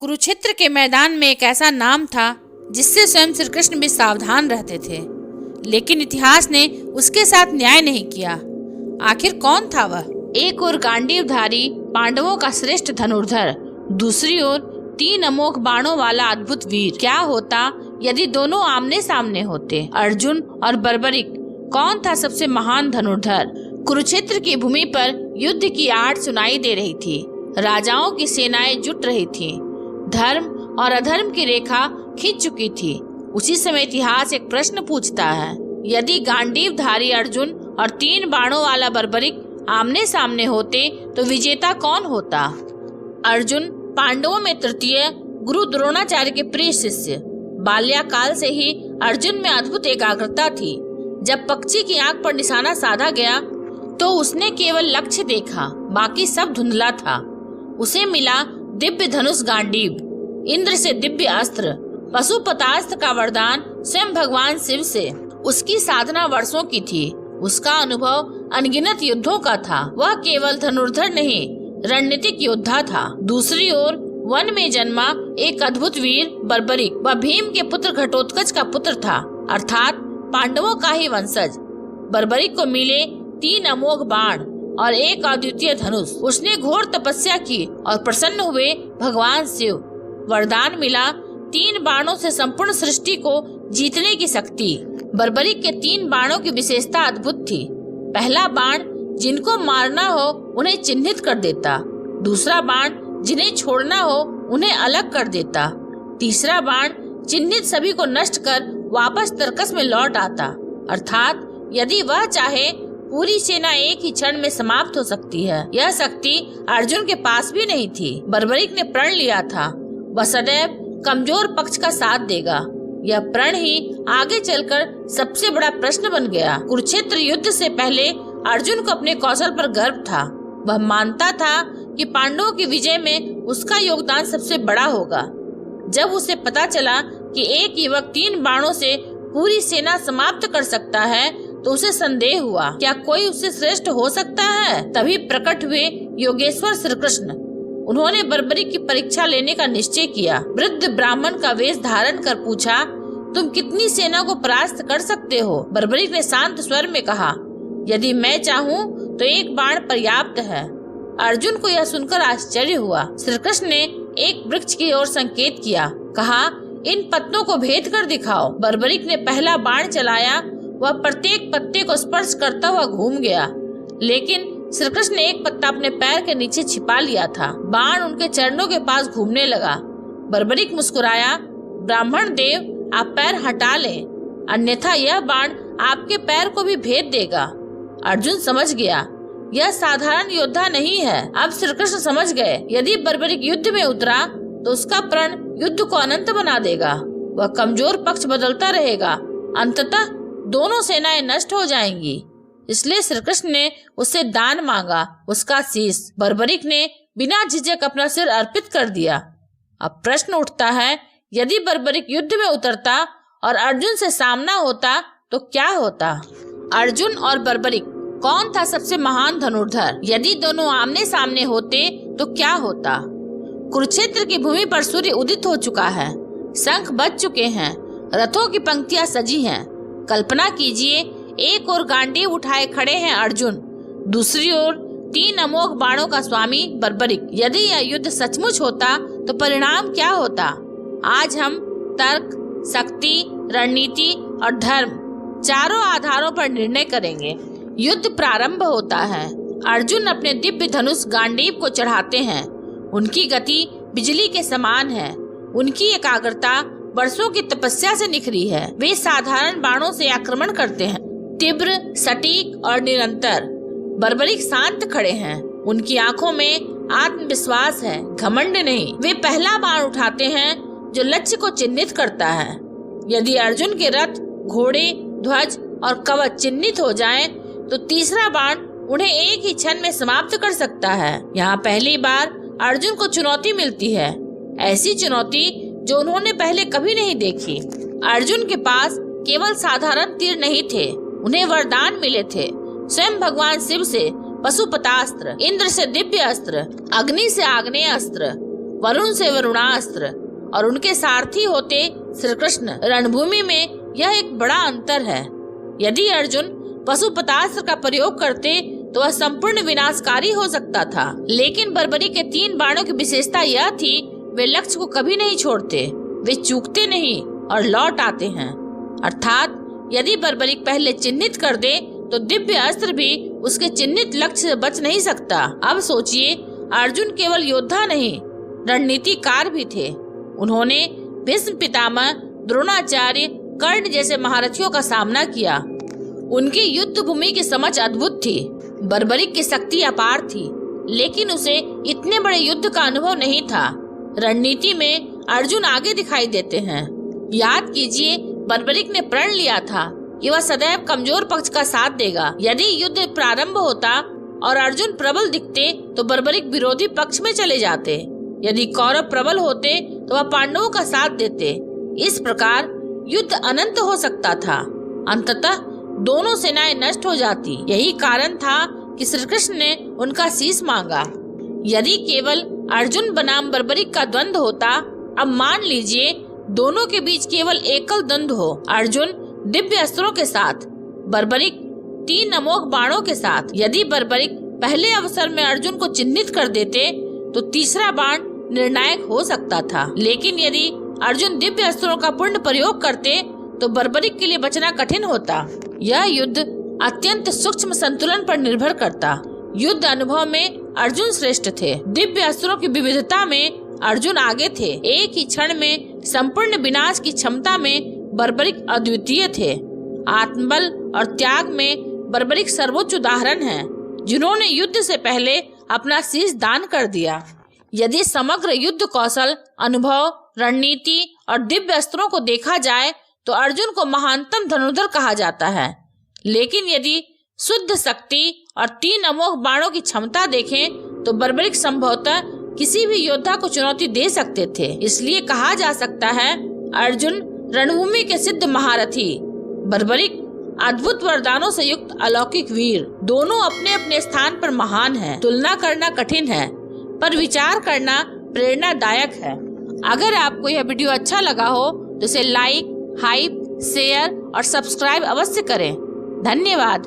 कुरुक्षेत्र के मैदान में एक ऐसा नाम था जिससे स्वयं श्री कृष्ण भी सावधान रहते थे, लेकिन इतिहास ने उसके साथ न्याय नहीं किया। आखिर कौन था वह? एक ओर गांडीवधारी पांडवों का श्रेष्ठ धनुर्धर, दूसरी ओर 3 अमोघ बाणों वाला अद्भुत वीर। क्या होता यदि दोनों आमने सामने होते? अर्जुन और बर्बरिक, कौन था सबसे महान धनुर्धर? कुरुक्षेत्र की भूमि पर युद्ध की आहट सुनाई दे रही थी। राजाओं की सेनाएं जुट रही थीं। धर्म और अधर्म की रेखा खिंच चुकी थी। उसी समय इतिहास एक प्रश्न पूछता है, यदि गांडीवधारी अर्जुन और 3 बाणों वाला बर्बरिक आमने सामने होते तो विजेता कौन होता? अर्जुन पांडवों में तृतीय, गुरु द्रोणाचार्य के प्रिय शिष्य। बाल्यकाल से ही अर्जुन में अद्भुत एकाग्रता थी। जब पक्षी की आंख पर निशाना साधा गया तो उसने केवल लक्ष्य देखा, बाकी सब धुंधला था। उसे मिला दिव्य धनुष गांडीव, इंद्र से दिव्य अस्त्र, पशुपतास्त्र का वरदान स्वयं भगवान शिव से। उसकी साधना वर्षों की थी। उसका अनुभव अनगिनत युद्धों का था। वह केवल धनुर्धर नहीं, रणनीतिक योद्धा था। दूसरी ओर वन में जन्मा एक अद्भुत वीर बर्बरिक, वह भीम के पुत्र घटोत्कच का पुत्र था, अर्थात पांडवों का ही वंशज। बर्बरिक को मिले 3 अमोघ बाण और एक अद्वितीय धनुष। उसने घोर तपस्या की और प्रसन्न हुए भगवान शिव। वरदान मिला 3 बाणों से संपूर्ण सृष्टि को जीतने की शक्ति। बर्बरिक के 3 बाणों की विशेषता अद्भुत थी। पहला बाण जिनको मारना हो उन्हें चिन्हित कर देता। दूसरा बाण जिन्हें छोड़ना हो उन्हें अलग कर देता। तीसरा बाण चिन्हित सभी को नष्ट कर वापस तर्कस में लौट आता, अर्थात यदि वह चाहे पूरी सेना एक ही क्षण में समाप्त हो सकती है। यह शक्ति अर्जुन के पास भी नहीं थी। बर्बरिक ने प्रण लिया था, वह सदैव कमजोर पक्ष का साथ देगा। यह प्रण ही आगे चलकर सबसे बड़ा प्रश्न बन गया। कुरुक्षेत्र युद्ध से पहले अर्जुन को अपने कौशल पर गर्व था। वह मानता था कि पांडवों की विजय में उसका योगदान सबसे बड़ा होगा। जब उसे पता चला कि एक युवक 3 बाणों से पूरी सेना समाप्त कर सकता है तो उसे संदेह हुआ, क्या कोई उससे श्रेष्ठ हो सकता है? तभी प्रकट हुए योगेश्वर श्री कृष्ण। उन्होंने बर्बरिक की परीक्षा लेने का निश्चय किया। वृद्ध ब्राह्मण का वेश धारण कर पूछा, तुम कितनी सेना को परास्त कर सकते हो? बर्बरिक ने शांत स्वर में कहा, यदि मैं चाहूँ तो 1 बाण पर्याप्त है। अर्जुन को यह सुनकर आश्चर्य हुआ। श्री कृष्ण ने एक वृक्ष की ओर संकेत किया, कहा, इन पत्तों को भेद कर दिखाओ। बर्बरिक ने पहला बाण चलाया। वह प्रत्येक पत्ते को स्पर्श करता हुआ घूम गया, लेकिन श्री कृष्ण ने एक पत्ता अपने पैर के नीचे छिपा लिया था। बाण उनके चरणों के पास घूमने लगा। बर्बरिक मुस्कुराया, ब्राह्मण देव, आप पैर हटा लें, अन्यथा यह बाण आपके पैर को भी भेद देगा। अर्जुन समझ गया, यह साधारण योद्धा नहीं है। अब श्री कृष्ण समझ गए, यदि बर्बरिक युद्ध में उतरा तो उसका प्रण युद्ध को अनंत बना देगा। वह कमजोर पक्ष बदलता रहेगा, अंततः दोनों सेनाएं नष्ट हो जाएंगी। इसलिए श्री कृष्ण ने उससे दान मांगा, उसका शीश। बर्बरिक ने बिना झिझक अपना सिर अर्पित कर दिया। अब प्रश्न उठता है, यदि बर्बरिक युद्ध में उतरता और अर्जुन से सामना होता तो क्या होता? अर्जुन और बर्बरिक, कौन था सबसे महान धनुर्धर? यदि दोनों आमने सामने होते तो क्या होता? कुरुक्षेत्र की भूमि पर सूर्य उदित हो चुका है, शंख बज चुके हैं, रथों की पंक्तियां सजी हैं। कल्पना कीजिए, एक ओर गांडीव उठाए खड़े हैं अर्जुन, दूसरी ओर 3 अमोघ बाणों का स्वामी बर्बरिक। यदि यह युद्ध सचमुच होता तो परिणाम क्या होता? आज हम तर्क, शक्ति, रणनीति और धर्म चारों आधारों पर निर्णय करेंगे। युद्ध प्रारंभ होता है। अर्जुन अपने दिव्य धनुष गांडीव को चढ़ाते हैं। उनकी गति बिजली के समान है। उनकी एकाग्रता वर्षों की तपस्या से निखरी है। वे साधारण बाणों से आक्रमण करते हैं, तीव्र, सटीक और निरंतर। बर्बरिक शांत खड़े हैं। उनकी आंखों में आत्मविश्वास है, घमंड नहीं। वे पहला बाण उठाते हैं जो लक्ष्य को चिन्हित करता है। यदि अर्जुन के रथ, घोड़े, ध्वज और कवच चिन्हित हो जाएं, तो तीसरा बाण उन्हें एक ही क्षण में समाप्त कर सकता है। यहाँ पहली बार अर्जुन को चुनौती मिलती है, ऐसी चुनौती जो उन्होंने पहले कभी नहीं देखी। अर्जुन के पास केवल साधारण तीर नहीं थे, उन्हें वरदान मिले थे स्वयं भगवान शिव से। पशुपतास्त्र, इंद्र से दिव्य अस्त्र, अग्नि से आग्नेय अस्त्र, वरुण से वरुणास्त्र और उनके सारथी होते श्री कृष्ण। रणभूमि में यह एक बड़ा अंतर है। यदि अर्जुन पशुपतास्त्र का प्रयोग करते तो वह संपूर्ण विनाशकारी हो सकता था, लेकिन बर्बरी के 3 बाणों की विशेषता यह थी, वे लक्ष्य को कभी नहीं छोड़ते, वे चूकते नहीं और लौट आते हैं। अर्थात यदि बर्बरिक पहले चिन्हित कर दे तो दिव्य अस्त्र भी उसके चिन्हित लक्ष्य से बच नहीं सकता। अब सोचिए, अर्जुन केवल योद्धा नहीं, रणनीतिकार भी थे। उन्होंने भीष्म पितामह, द्रोणाचार्य, कर्ण जैसे महारथियों का सामना किया। उनकी युद्ध भूमि की समझ अद्भुत थी। बर्बरिक की शक्ति अपार थी, लेकिन उसे इतने बड़े युद्ध का अनुभव नहीं था। रणनीति में अर्जुन आगे दिखाई देते हैं। याद कीजिए, बर्बरिक ने प्रण लिया था कि वह सदैव कमजोर पक्ष का साथ देगा। यदि युद्ध प्रारंभ होता और अर्जुन प्रबल दिखते तो बर्बरिक विरोधी पक्ष में चले जाते। यदि कौरव प्रबल होते तो वह पांडवों का साथ देते। इस प्रकार युद्ध अनंत हो सकता था। अंततः दोनों सेनाएं नष्ट हो जाती। यही कारण था कि श्री कृष्ण ने उनका शीश मांगा। यदि केवल अर्जुन बनाम बर्बरिक का द्वंद्व होता, अब मान लीजिए दोनों के बीच केवल एकल द्वंद्व हो, अर्जुन दिव्य अस्त्रों के साथ, बर्बरिक 3 अमोघ बाणों के साथ। यदि बर्बरिक पहले अवसर में अर्जुन को चिन्हित कर देते तो तीसरा बाण निर्णायक हो सकता था, लेकिन यदि अर्जुन दिव्य अस्त्रों का पूर्ण प्रयोग करते तो बर्बरिक के लिए बचना कठिन होता। यह युद्ध अत्यंत सूक्ष्म संतुलन पर निर्भर करता। युद्ध अनुभव में अर्जुन श्रेष्ठ थे, दिव्य अस्त्रों की विविधता में अर्जुन आगे थे, एक ही क्षण में संपूर्ण विनाश की क्षमता में बर्बरिक अद्वितीय थे। आत्मबल और त्याग में बर्बरिक सर्वोच्च उदाहरण है, जिन्होंने युद्ध से पहले अपना शीश दान कर दिया। यदि समग्र युद्ध कौशल, अनुभव, रणनीति और दिव्य अस्त्रों को देखा जाए तो अर्जुन को महानतम धनुर्धर कहा जाता है, लेकिन यदि शुद्ध शक्ति और 3 अमोघ बाणों की क्षमता देखें तो बर्बरिक संभवतः किसी भी योद्धा को चुनौती दे सकते थे। इसलिए कहा जा सकता है, अर्जुन रणभूमि के सिद्ध महारथी, बर्बरिक अद्भुत वरदानों से युक्त अलौकिक वीर। दोनों अपने अपने स्थान पर महान हैं। तुलना करना कठिन है, पर विचार करना प्रेरणादायक है। अगर आपको यह वीडियो अच्छा लगा हो तो इसे लाइक, हाइप, शेयर और सब्सक्राइब अवश्य करें। धन्यवाद।